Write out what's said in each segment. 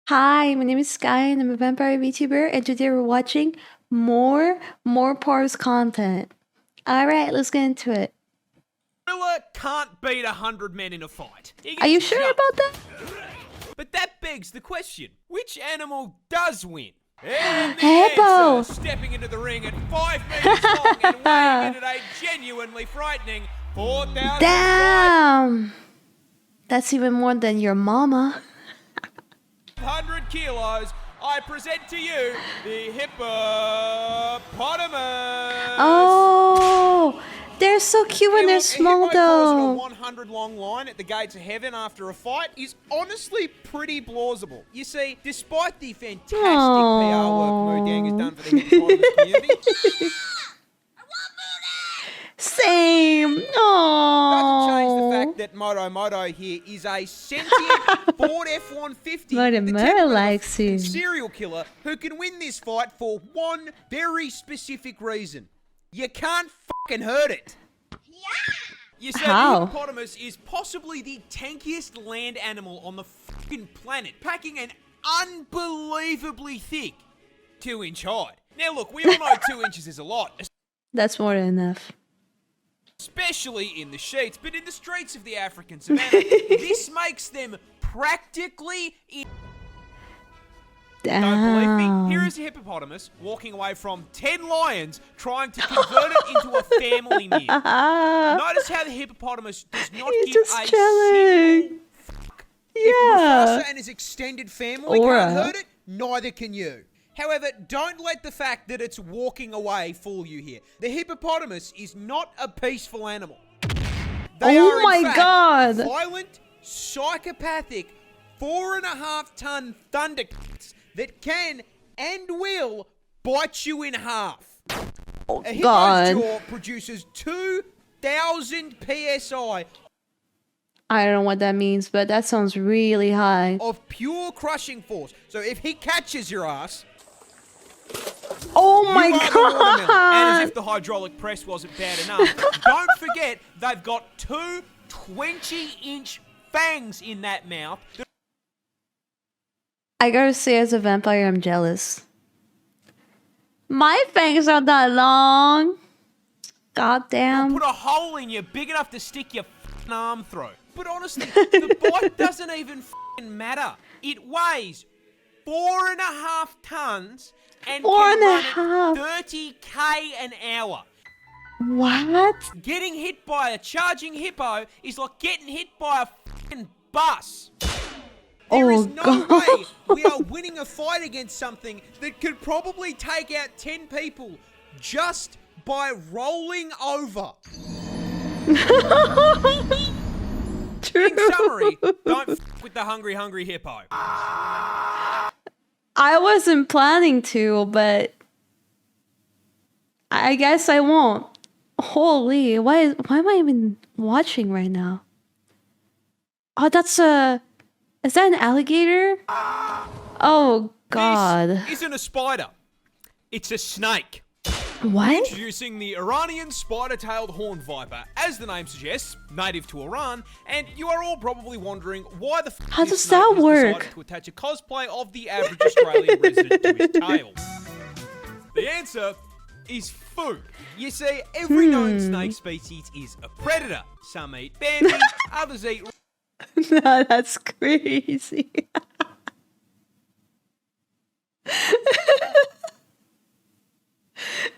Hi, my name is Sky and I'm a vampire VTuber and today we're watching more Parz content. Alright, let's get into it. Gorilla can't beat 100 men in a fight. Are you sure about that? But that begs the question, which animal does win? And the Hippo! answer, stepping into the ring at 5 meters long and weighing in at a genuinely frightening 4,000. Damn! That's even more than your mama. 100 kilos, I present to you the hippopotamus. Oh, they're so cute when they're small though. A 100 long line at the gates of heaven after a fight is honestly pretty plausible. You see, despite the fantastic PR work Modang has done for the hippopotamus community, Same. doesn't change the Oh. fact that Moto here is a sentient Ford F-150 Moto likes him. serial killer who can win this fight for one very specific reason. You can't fucking hurt it. You see, How? the hippopotamus is possibly the tankiest land animal on the fucking planet, packing an unbelievably thick 2-inch hide. Now look, we all know 2 inches is a lot, That's more than enough. especially in the sheets, but in the streets of the African savannah, this makes them practically Don't believe me? Here Damn. is a hippopotamus walking away from 10 lions trying to convert it into a family meal. Notice how the hippopotamus does not He's give just a chilling. single fuck. Yeah. If Mufasa and his extended family Aura. can't hurt it, neither can you. However, don't let the fact that it's walking away fool you here. The hippopotamus is not a peaceful animal. They Oh are, in my fact, God. violent, psychopathic, 4.5-ton thundercats that can and will bite you in half. Oh, A hippo's God. jaw produces 2,000 psi I don't know what that means, but that sounds really high. of pure crushing force. So if he catches your ass, Oh you my are the watermelon. And as God. if the hydraulic press wasn't bad enough, don't forget they've got two 20-inch fangs in that mouth. I gotta say, as a vampire, I'm jealous. My fangs are that long. God damn. Put a hole in you big enough to stick your f***ing arm through. But honestly, the bite doesn't even f***ing matter. It weighs 4.5 tons and Four can and a run half. at 30k an hour. What? Getting hit by a charging hippo is like getting hit by a f***ing bus. There is Oh, no God. way we are winning a fight against something that could probably take out 10 people just by rolling over. True. In summary, don't f*** with the hungry hippo. I wasn't planning to, but I guess I won't. Holy, why am I even watching right now? Oh, is that an alligator? Oh God. This isn't a spider. It's a snake. What? Introducing the Iranian spider-tailed horned viper. As the name suggests, native to Iran, and you are all probably wondering why the f*** How this does snake that has work? decided to attach a cosplay of the average Australian resident to his tail. The answer is food. You see, every known snake species is a predator. Some eat Bambi, others eat... No, that's crazy.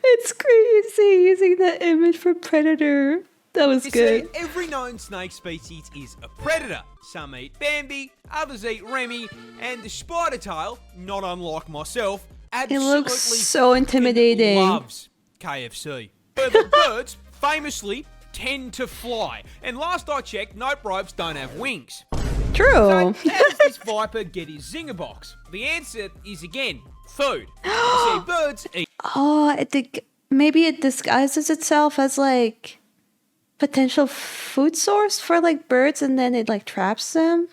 It's crazy using that image for Predator. That was You good. see, every known snake species is a predator. Some eat Bambi, others eat Remy, and the spider tail, not unlike myself, absolutely looks so intimidating. loves KFC. But birds famously tend to fly, and last I checked, note ropes don't have wings. True. So how does this viper get his zinger box? The answer is again food. You see, birds eat. Oh, I think maybe it disguises itself as like potential food source for like birds and then it like traps them.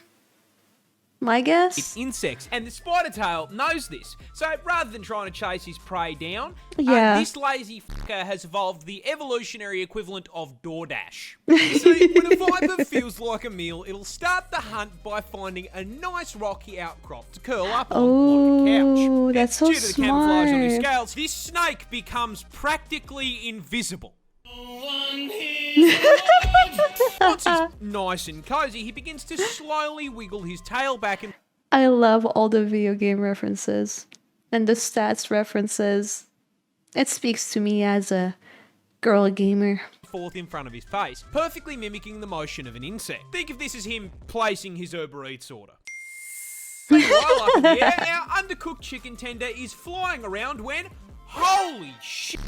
My guess? insects, and the spider tail knows this. So rather than trying to chase his prey down, Yeah. this lazy fucker has evolved the evolutionary equivalent of DoorDash. You see, when a viper feels like a meal, it'll start the hunt by finding a nice rocky outcrop to curl up on like a couch. Oh, that's so Due to the camouflage on his smart. scales, this snake becomes practically invisible. Once he's nice and cozy, he begins to slowly wiggle his tail back and I love all the video game references and the stats references. It speaks to me as a girl gamer. forth in front of his face, perfectly mimicking the motion of an insect. Think of this as him placing his Uber Eats order. Meanwhile, up in the air, our undercooked chicken tender is flying around when, holy shit,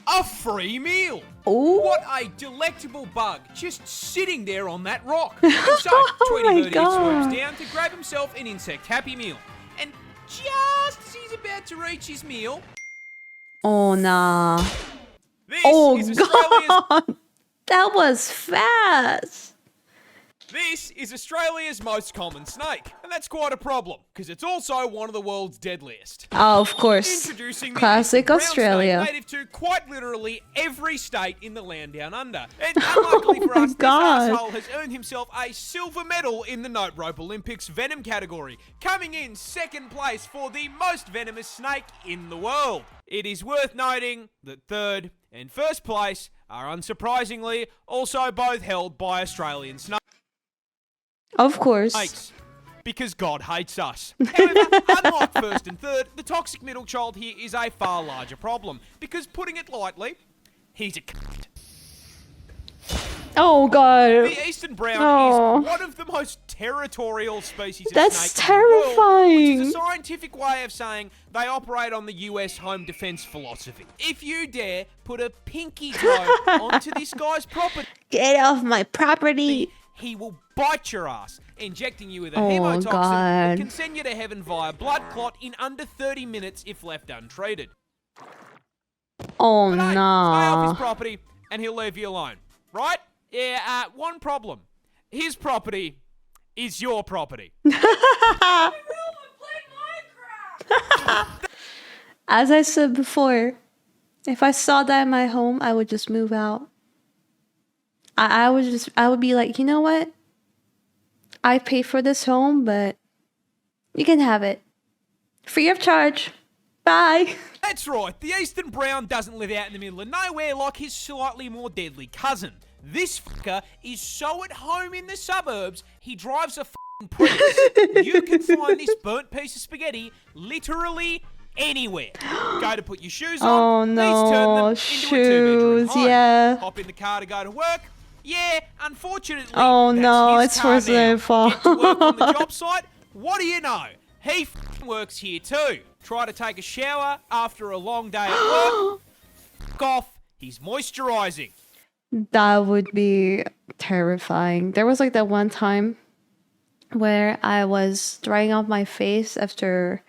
a free meal! Oh. What a delectable bug just sitting there on that rock. And so, Tweety my Birdie God. swoops down to grab himself an insect happy meal. And just as he's about to reach his meal, Oh, nah. this Oh, is Australia's God. That was fast. This is Australia's most common snake, and that's quite a problem, because it's also one of the world's deadliest. Oh, of course. Introducing the Classic brown Australia. snake, native to quite literally every state in the land down under. And unluckily for us, this God. asshole has earned himself a silver medal in the Note Rope Olympics venom category, coming in second place for the most venomous snake in the world. It is worth noting that third and first place are unsurprisingly also both held by Australian snakes. Of course. Snakes, because God hates us. However, unlike first and third, the toxic middle child here is a far larger problem, because putting it lightly, he's a cunt. Oh, God. The eastern brown Oh. is one of the most territorial species of That's snake in the world, which terrifying. is a scientific way of saying they operate on the US home defense philosophy. If you dare put a pinky toe onto this guy's property, Get off my property. he will bite your ass, injecting you with a Oh, hemotoxin God. that can send you to heaven via blood clot in under 30 minutes if left untreated. Oh, But hey, stay off his no. property and he'll leave you alone. Right? Yeah, one problem. His property is your property. As I said before, if I saw that in my home, I would just move out. I would be like, you know what? I paid for this home, but you can have it. Free of charge. Bye. That's right, the eastern brown doesn't live out in the middle of nowhere like his slightly more deadly cousin. This fucker is so at home in the suburbs, he drives a f***ing Prius. You can find this burnt piece of spaghetti literally anywhere. Go to put your shoes on, Oh, he's no. turned them into a two-bedroom Shoes, home. yeah. Hop in the car to go to work. Yeah, unfortunately, Oh, that's no, his it's car for now. Zinfo. Get to work on the job site. What do you know? He f***ing works here too. Try to take a shower after a long day at work. F*** off. He's moisturising. That would be terrifying. There was like that one time where I was drying off my face after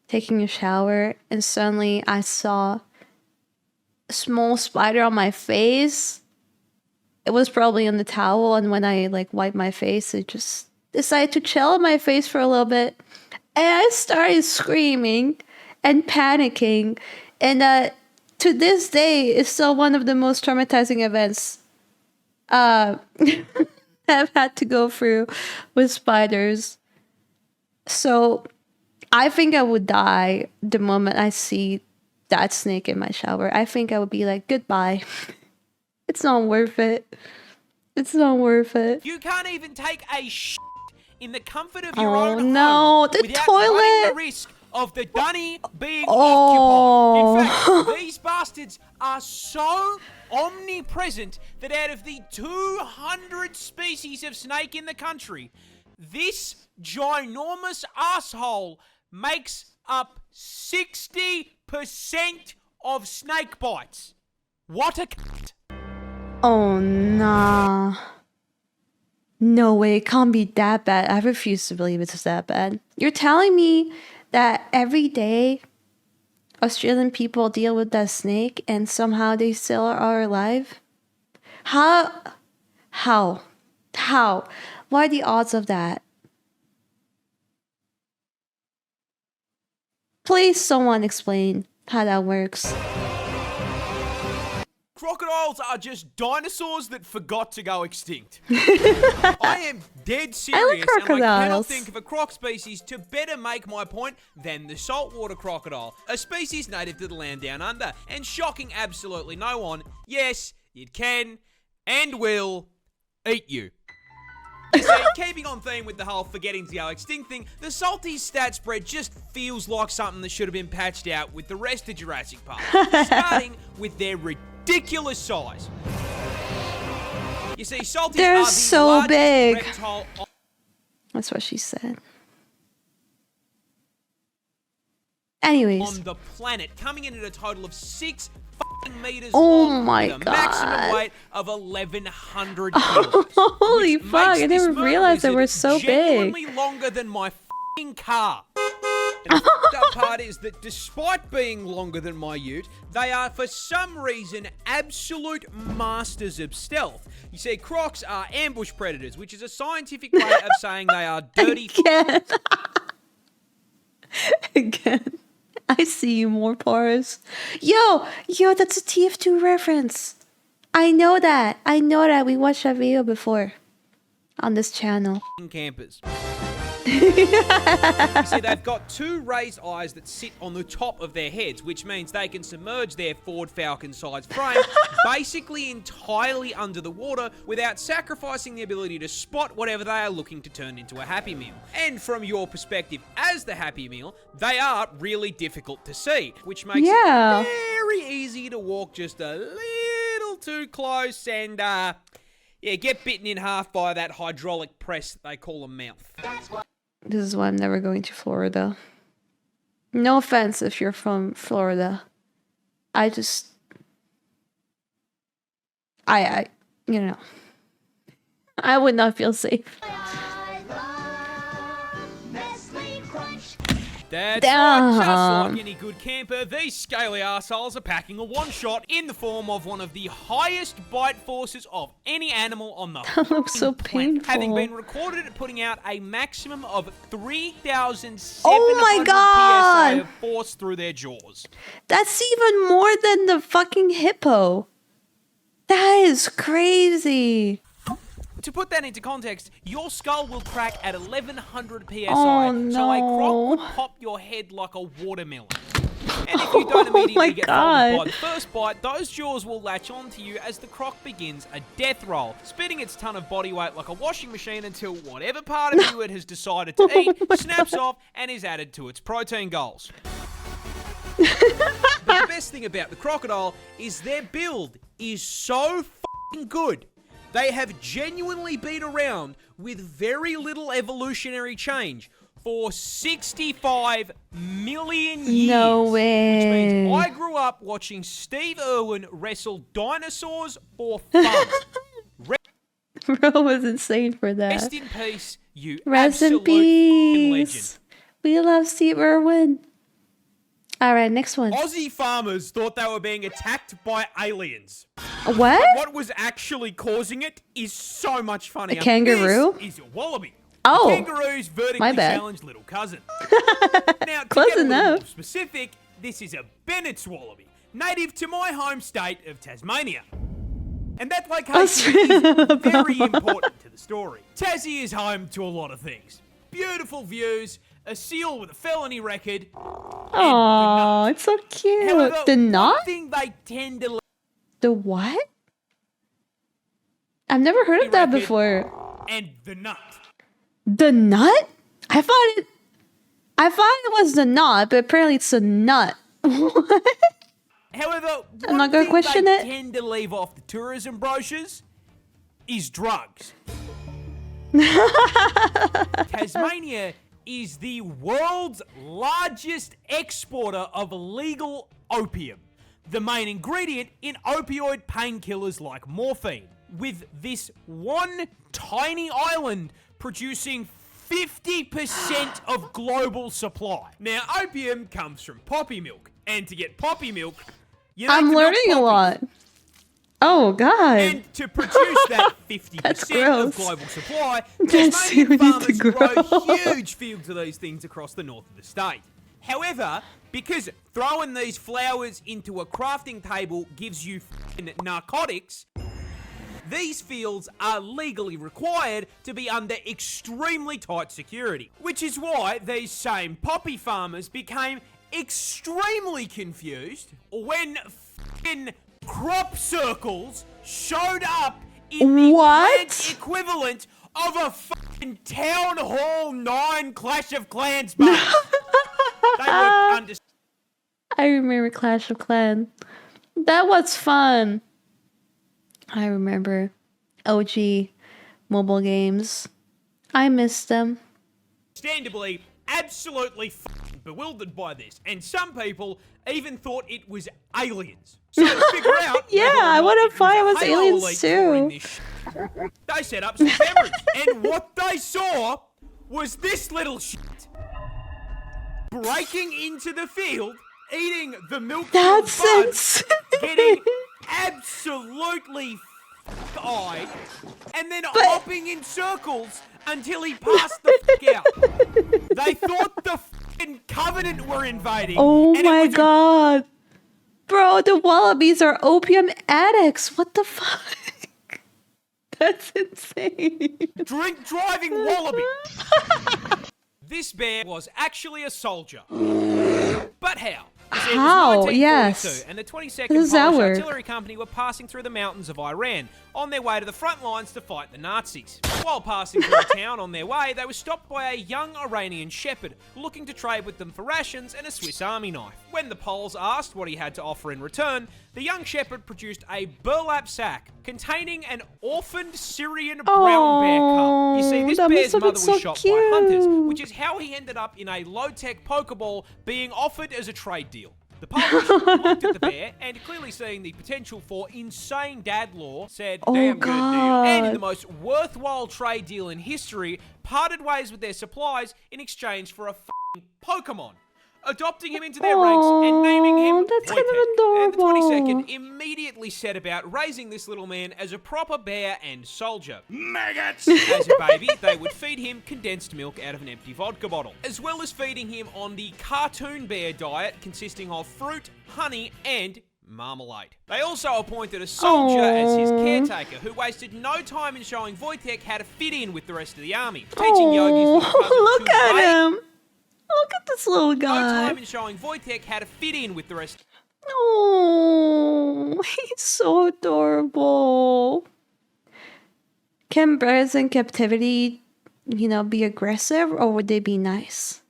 taking a shower, and suddenly I saw a small spider on my face. It was probably on the towel, and when I like wiped my face, it just decided to chill on my face for a little bit. And I started screaming and panicking. And to this day, it's still one of the most traumatizing events I've had to go through with spiders. So I think I would die the moment I see that snake in my shower. I think I would be like, goodbye. It's not worth it. It's not worth it. You can't even take a shit in the comfort of your Oh, own no, home the without running the toilet. risk of the dunny being Oh. occupied. In fact, these bastards are so omnipresent that out of the 200 species of snake in the country, this ginormous asshole makes up 60% of snake bites. What a cunt. Oh, nah. No way, it can't be that bad. I refuse to believe it's that bad. You're telling me that every day Australian people deal with that snake and somehow they still are alive? How? What are the odds of that? Please, someone explain how that works. Crocodiles are just dinosaurs that forgot to go extinct. I am dead serious, and I cannot crocodiles. think of a croc species to better make my point than the saltwater crocodile, a species native to the land down under, and shocking absolutely no one. Yes, it can and will eat you. You see, keeping on theme with the whole forgetting to go extinct thing, the salty stat spread just feels like something that should have been patched out with the rest of Jurassic Park, starting with their ridiculous size. You see, salties They're are the so largest big. reptile That's what she said. Anyways. on the planet, coming in at a total of 6 meters Oh long my with a maximum God. weight of 1,100 kilos. Holy which fuck, makes I this never murder realized they lizard were so big. genuinely longer than my f***ing car. And the f***ed up part is that despite being longer than my ute, they are for some reason absolute masters of stealth. You see, crocs are ambush predators, which is a scientific way of saying they are dirty Again. Again. I see you more, Parz. Yo, that's a TF2 reference. I know that. We watched that video before on this channel. campers. You see, they've got 2 raised eyes that sit on the top of their heads, which means they can submerge their Ford Falcon-sized frame basically entirely under the water without sacrificing the ability to spot whatever they are looking to turn into a Happy Meal. And from your perspective as the Happy Meal, they are really difficult to see, which makes Yeah. it very easy to walk just a little too close and, get bitten in half by that hydraulic press that they call a mouth. This is why I'm never going to Florida. No offense if you're from Florida. I would not feel safe. That's Damn. right, just like any good camper, these scaly arseholes are packing a one-shot in the form of one of the highest bite forces of any animal on the That looks so planet, having painful. been recorded at putting out a maximum of 3,700 Oh my God. PSI of force through their jaws. That's even more than the fucking hippo. That is crazy. To put that into context, your skull will crack at 1,100 PSI, Oh, so a croc no. would pop your head like a watermelon. And if you don't immediately my get folded by God. the first bite, those jaws will latch onto you as the croc begins a death roll, spitting its ton of body weight like a washing machine until whatever part of you it has decided to eat snaps off and is added to its protein goals. But the best thing about the crocodile is their build is so f***ing good. They have genuinely been around with very little evolutionary change for 65 million years. No way. Which means I grew up watching Steve Irwin wrestle dinosaurs for fun. Bro was insane for that. Rest in peace, you Rest in absolute f***ing legend. peace. We love Steve Irwin. All right, next one. Aussie farmers thought they were being attacked by aliens. What? What was actually causing it is so much funnier. A kangaroo? This is a wallaby. Oh, The kangaroo's vertically my bad. challenged little cousin. Now, to Close get a little enough. more specific, this is a Bennett's wallaby, native to my home state of Tasmania. And that location is very important to the story. Tassie is home to a lot of things. Beautiful views, a seal with a felony record. Oh, it's so cute. However, The one knot? thing they tend to The what? I've never heard of that record, before. and the nut. The nut? I thought it was the knot, but apparently it's a nut. What? However, I'm not gonna question they it. tend to leave off the tourism brochures is drugs. Tasmania is the world's largest exporter of legal opium, the main ingredient in opioid painkillers like morphine, with this one tiny island producing 50% of global supply. Now, opium comes from poppy milk, and to get poppy milk, you need I'm to milk learning a poppies. lot. Oh, God. And to produce that 50% That's of gross. global supply, That's Tasmanian what we need to farmers grow grow. huge fields of these things across the north of the state. However, because throwing these flowers into a crafting table gives you f***ing narcotics, these fields are legally required to be under extremely tight security. Which is why these same poppy farmers became extremely confused when f***ing crop circles showed up in the plant equivalent of a f***ing Town Hall 9 Clash of Clans base. They were under... I remember Clash of Clans. That was fun. I remember OG mobile games. I miss them. Understandably, absolutely f***ing bewildered by this, and some people even thought it was aliens. So to figure out, yeah, I would have thought it was aliens too. They set up some cameras, and what they saw was this little shit breaking into the field, eating the milk. That's buds, getting absolutely f***eyed, and then hopping in circles until he passed the f*** out. They thought the f***ing Covenant were invading. Oh my god. Bro, the Wallabies are opium addicts. What the fuck? That's insane. Drink driving wallaby. This bear was actually a soldier. But how? How? Yes. And the 22nd Polish Artillery Company were passing through the mountains of Iran on their way to the front lines to fight the Nazis. While passing through a town on their way, they were stopped by a young Iranian shepherd looking to trade with them for rations and a Swiss Army knife. When the Poles asked what he had to offer in return, the young shepherd produced a burlap sack containing an orphaned Syrian brown bear cub. You see, this bear's mother was shot by hunters, which is how he ended up in a low-tech Pokeball being offered as a trade deal. The Polish looked at the bear and, clearly seeing the potential for insane dad law, said, "Damn good deal." And in the most worthwhile trade deal in history, parted ways with their supplies in exchange for a f***ing Pokemon, adopting him into their ranks and naming him that's Wojtek. kind of adorable. And the 22nd immediately set about raising this little man as a proper bear and soldier. Maggots! As a baby, they would feed him condensed milk out of an empty vodka bottle, as well as feeding him on the cartoon bear diet consisting of fruit, honey, and marmalade. They also appointed a soldier as his caretaker, who wasted no time in showing Wojtek how to fit in with the rest of the army, teaching Yogi's little cousin look at him. Look at this little guy. No time in showing Wojtek how to fit in with the rest. Oh, he's so adorable. Can bears in captivity, be aggressive, or would they be nice?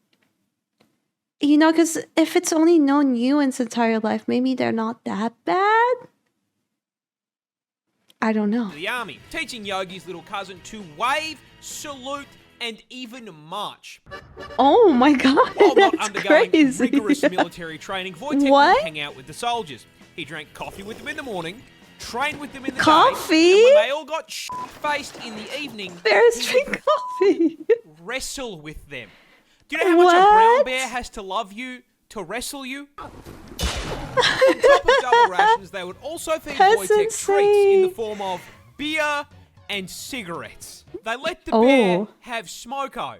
Because if it's only known you in its entire life, maybe they're not that bad. I don't know. The army, teaching Yogi's little cousin to wave, salute, and even march. Oh my god, While not that's undergoing crazy. rigorous military training, Wojtek would hang out with the soldiers. He drank coffee with them in the morning, trained with them in the Coffee? day, and when they all got shit-faced in the evening, Bears he drink coffee. would wrestle with them. Do you know how much a brown bear has to love you to wrestle you? On top of double rations, they would also feed Wojtek treats in the form of beer and cigarettes. They let the bear have smoko.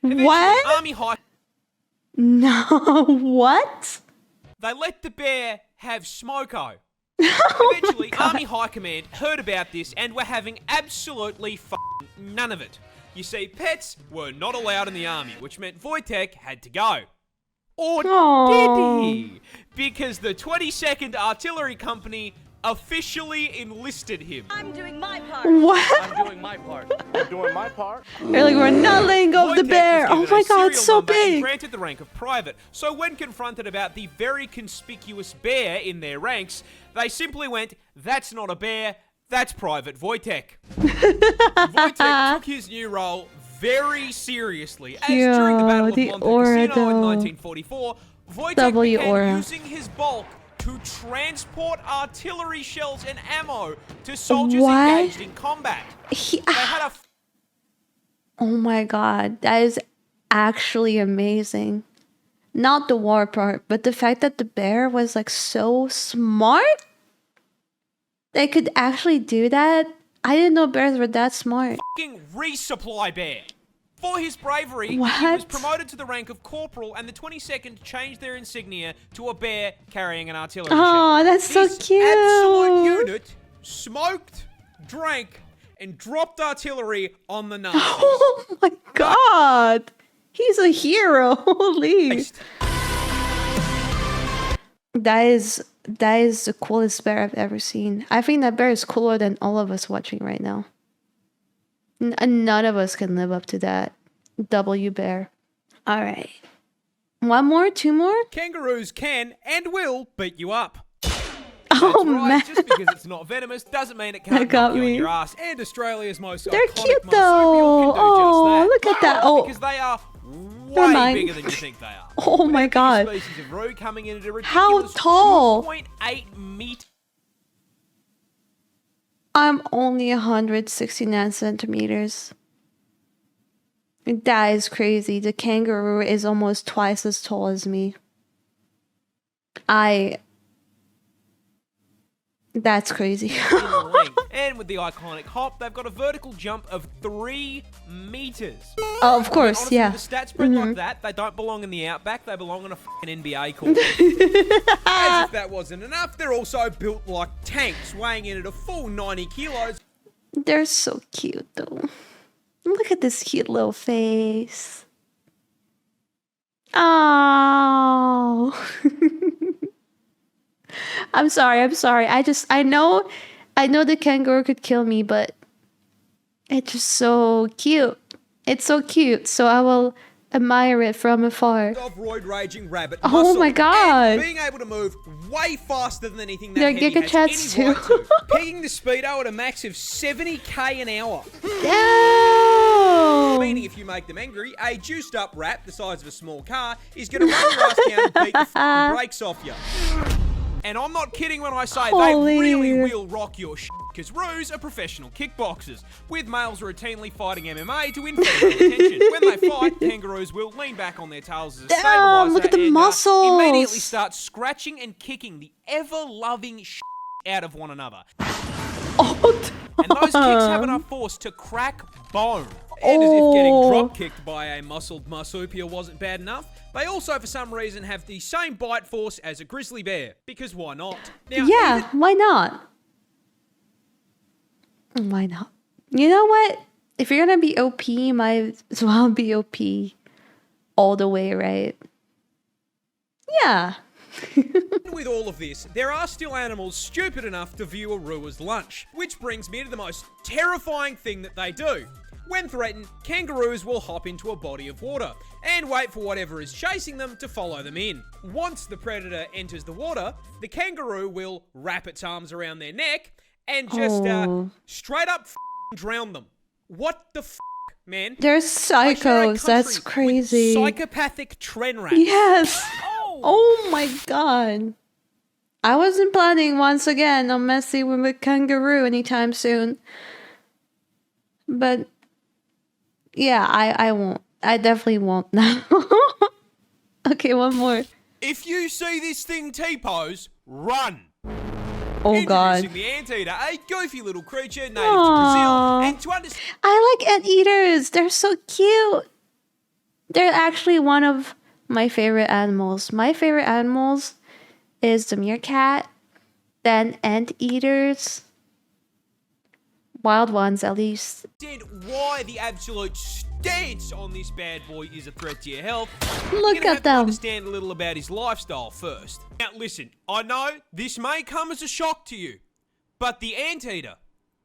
Eventually, What? Army High... No, what? They let the bear have smoko. Eventually, Army High Command heard about this and were having absolutely none of it. You see, pets were not allowed in the army, which meant Wojtek had to go. Or did he? Because the 22nd Artillery Company officially enlisted him. I'm doing my part. What? I'm doing my part. I'm doing my part. They're like, we're not letting go of the Wojtek bear. was Oh given my a god, serial it's so number and big. granted the rank of private. So when confronted about the very conspicuous bear in their ranks, they simply went, "That's not a bear, that's Private Wojtek." Wojtek took his new role very seriously, as during the Battle of the Monte aura, Cassino in though. 1944, Wojtek W began aura. using his bulk to transport artillery shells and ammo to soldiers engaged in combat. They had a... Oh my god, that is actually amazing. Not the war part, but the fact that the bear was like so smart. They could actually do that. I didn't know bears were that smart. fucking resupply bear. For his bravery, he was What? promoted to the rank of corporal, and the 22nd changed their insignia to a bear carrying an artillery Oh, shell. that's so This cute. absolute unit smoked, drank, and dropped artillery on the Nazis. Oh my god. He's a hero. Holy. That is the coolest bear I've ever seen. I think that bear is cooler than all of us watching right now. None of us can live up to that. W bear. All right. One more? Two more? Kangaroos can and will beat you up. Oh, That's right, man. just because it's not venomous doesn't mean it can't got knock you on me. your ass. And Australia's most They're iconic cute, marsupial can do though. just that. Oh, look at that. Oh. Because they are Never way mind. bigger than you think they are. Oh my god. Species of roe coming in at a How ridiculous tall? 2.8 meters. I'm only 169 centimeters. That is crazy. The kangaroo is almost twice as tall as me. That's crazy. in length. And with the iconic hop, they've got a vertical jump of 3 meters. Oh, of course, Honestly, yeah. with the stats spread like that, they don't belong in the outback, they belong on a fucking NBA court. As if that wasn't enough, they're also built like tanks, weighing in at a full 90 kilos. They're so cute, though. Look at this cute little face. Oh. I'm sorry. I know the kangaroo could kill me, but it's just so cute. It's so cute, so I will admire it from afar. Of roid-raging rabbit Oh muscle, my god. and being able to move way faster than anything that They're heavy Giga has Chats any too. right to. Pegging the speedo at a max of 70k an hour. Damn. Meaning if you make them angry, a juiced up rat the size of a small car is going to run your ass down and beat the f***ing brakes off you. And I'm not kidding when I say Holy. they really will rock your shit, because roos are professional kickboxers, with males routinely fighting MMA to win female attention. When they fight, kangaroos will lean back on their tails as a Damn, stabilizer look at the and muscles. immediately start scratching and kicking the ever-loving shit out of one another. Oh, And those kicks have enough force to crack bone. And as if getting drop-kicked by a muscled marsupial wasn't bad enough, they also, for some reason, have the same bite force as a grizzly bear. Because why not? Now, yeah, why not? Why not? You know what? If you're gonna be OP, you might as well be OP all the way, right? Yeah. with all of this, there are still animals stupid enough to view a roo as lunch. Which brings me to the most terrifying thing that they do. When threatened, kangaroos will hop into a body of water and wait for whatever is chasing them to follow them in. Once the predator enters the water, the kangaroo will wrap its arms around their neck and just straight up drown them. What the man? They're I share a psychos. That's country with crazy. psychopathic tren rats. Yes. Oh my god. I wasn't planning once again on messing with a kangaroo anytime soon. But yeah, I won't. I definitely won't now. Okay, one more. If you see this thing T-pose, run. Oh god. Introducing the anteater, a goofy little creature native to Brazil, and to understand I like anteaters. They're so cute. They're actually one of my favorite animals. My favorite animals is the meerkat, then anteaters. Wild ones, at least. why the absolute stance on this bad boy is a threat to your health. Look You're gonna have at to them. understand a little about his lifestyle first. Now listen, I know this may come as a shock to you, but the anteater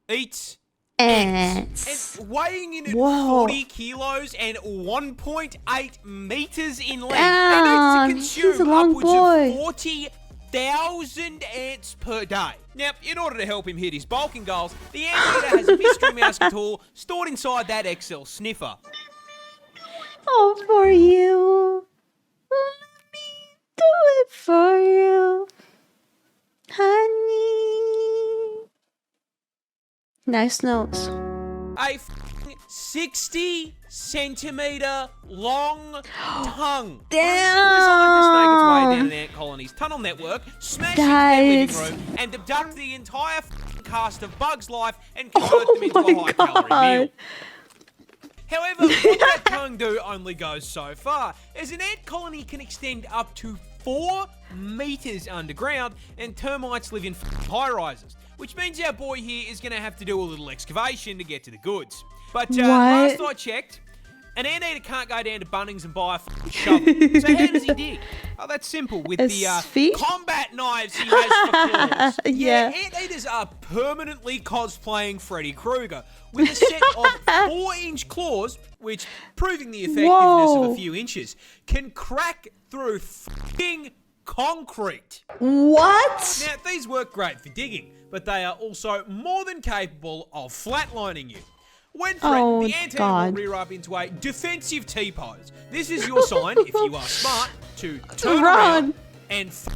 eats Ants. and weighing in at Whoa. 40 kilos and 1.8 meters in length, Damn, it needs to he's a consume long upwards boy. of 40,000 ants per day. Now, in order to help him hit his bulking goals, the anteater has a mystery mouse tool stored inside that XL sniffer. Oh, for you. Let me do it for you. Honey. Nice notes. A f***ing 60 centimeter long tongue. Designed to snake its way down an ant colony's tunnel network, smash into their living Guys. room, and abduct the entire f***ing cast of Bug's life and convert them into a high-calorie meal. However, what that tongue do only goes so far, as an ant colony can extend up to 4 meters underground, and termites live in high-rises, which means our boy here is going to have to do a little excavation to get to the goods. But last I checked, an anteater can't go down to Bunnings and buy a shovel. So how does he dig? Oh, that's simple. With the feet? combat knives he has for claws. Yeah. Anteaters are permanently cosplaying Freddy Krueger with a set of 4-inch claws, which, proving the effectiveness of a few inches, can crack through f***ing concrete. What? Now, these work great for digging, but they are also more than capable of flatlining you. When threatened, the anteater will rear up into a defensive T-pose. This is your sign, if you are smart, to turn around and f***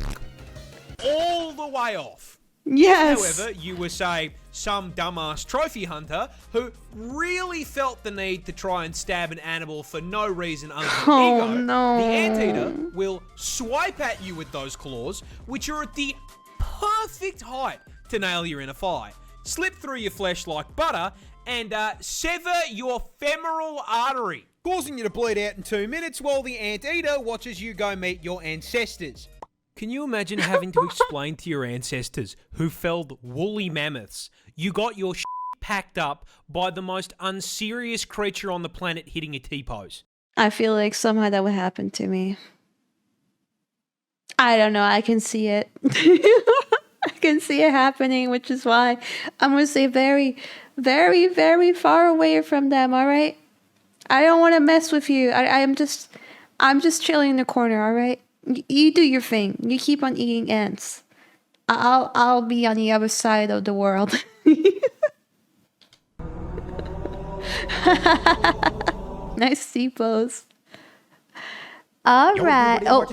all the way off. Yes. However, you were, say, some dumbass trophy hunter who really felt the need to try and stab an animal for no reason other than ego. No. The anteater will swipe at you with those claws, which are at the perfect height to nail your inner thigh, slip through your flesh like butter, and sever your femoral artery, causing you to bleed out in 2 minutes while the anteater watches you go meet your ancestors. Can you imagine having to explain to your ancestors who felled woolly mammoths you got your shit packed up by the most unserious creature on the planet hitting a T-pose? I feel like somehow that would happen to me. I don't know. I can see it. I can see it happening, which is why I'm going to stay very, very, very far away from them, all right? I don't want to mess with you. I'm just chilling in the corner, all right? You do your thing. You keep on eating ants. I'll be on the other side of the world. Nice C-pose. All right. Oh.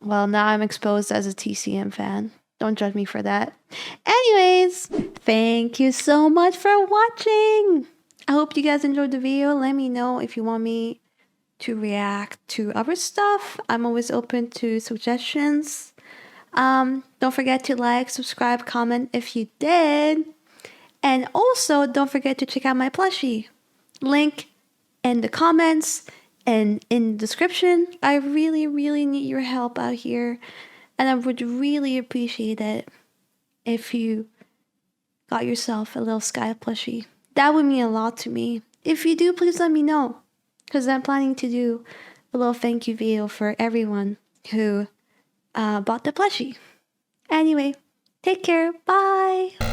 Well, now I'm exposed as a TCM fan. Don't judge me for that. Anyways, thank you so much for watching. I hope you guys enjoyed the video. Let me know if you want me to react to other stuff. I'm always open to suggestions. Don't forget to like, subscribe, comment if you did. And also, don't forget to check out my plushie. Link in the comments and in the description. I really, really need your help out here. And I would really appreciate it if you got yourself a little Sky plushie. That would mean a lot to me. If you do, please let me know. Because I'm planning to do a little thank you video for everyone who bought the plushie. Anyway, take care. Bye.